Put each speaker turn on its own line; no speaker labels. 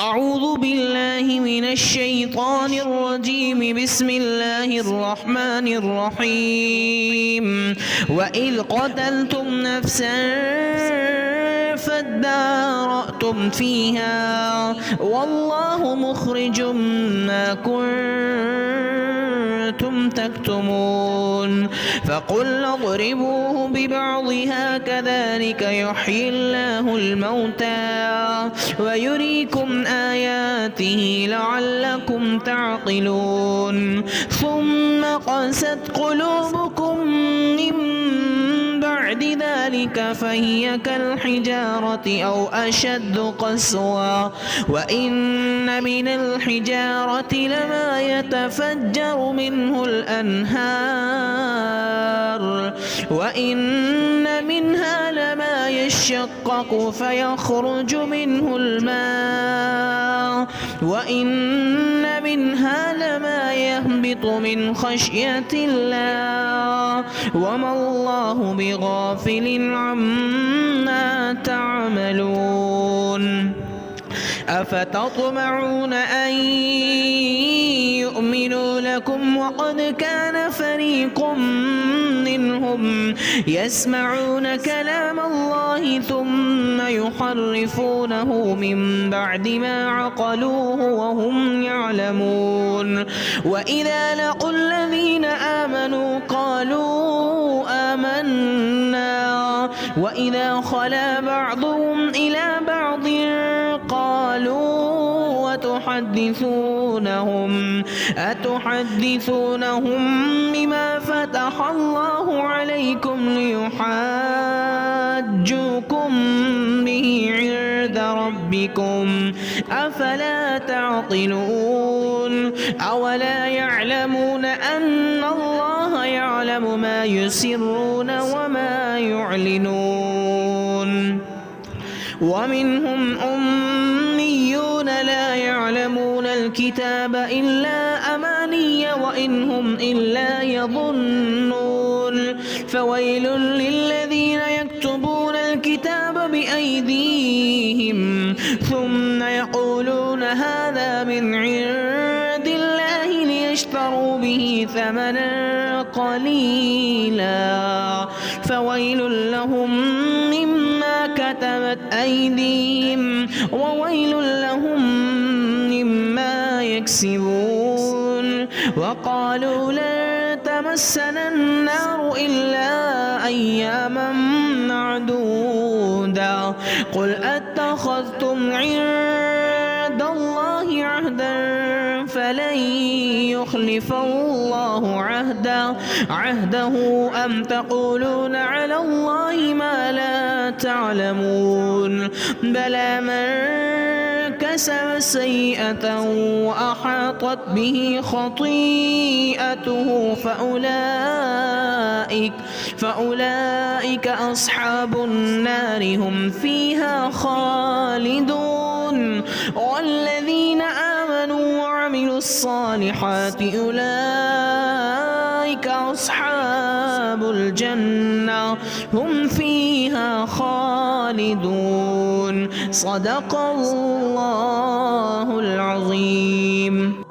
أعوذ بالله من الشيطان الرجيم. بسم الله الرحمن الرحيم. وإذ قتلتم نفسا فادارأتم فيها والله مخرج ما كنتم تكتمون فقلنا اضربوه ببعضها كذلك يحيي الله الموتى ويريكم آياته لعلكم تعقلون ثم قست قلوبكم من بعد ذلك فهي كالحجارة أو أشد قسوة وإن من الحجارة لما يتفجر منه الأنهار وإن منها لما يشقق فيخرج منه الماء وإن منها لما يهبط من خشية الله وما الله بغافل عما تعملون أفتطمعون أن يؤمنوا لكم وقد كان فريق منهم يسمعون كلام الله ثم يحرفونه من بعد ما عقلوه وهم يعلمون وإذا لقوا الذين آمنوا قالوا آمنا وإذا خلا بعضهم إلى بعض قالوا أتحدثونهم بما فتح الله عليكم ليحاجوكم به عند ربكم أفلا تعقلون أولا يعلمون أن الله يعلم ما يسرون وما يعلنون ومنهم أميون لا يعلمون الكتاب إلا أماني وإن هم إلا يظنون فويل للذين يكتبون الكتاب بأيديهم ثم يقولون هذا من عند الله ليشتروا به ثمنا قليلا فويل لهم مما كتبت أيديهم وويل لهم مما يكسبون وقالوا لن تمسنا النار إلا أياما معدودة قل أتخذتم عند الله عهدا فلن يخلف الله عهده أم تقولون على الله ما لا تعلمون بلى من كسب سيئة وأحاطت به خطيئته فأولئك أصحاب النار هم فيها خالدون والذين آمنوا وعملوا الصالحات أولئك أصحاب الجنة هم فيها خالدون صدق الله العظيم.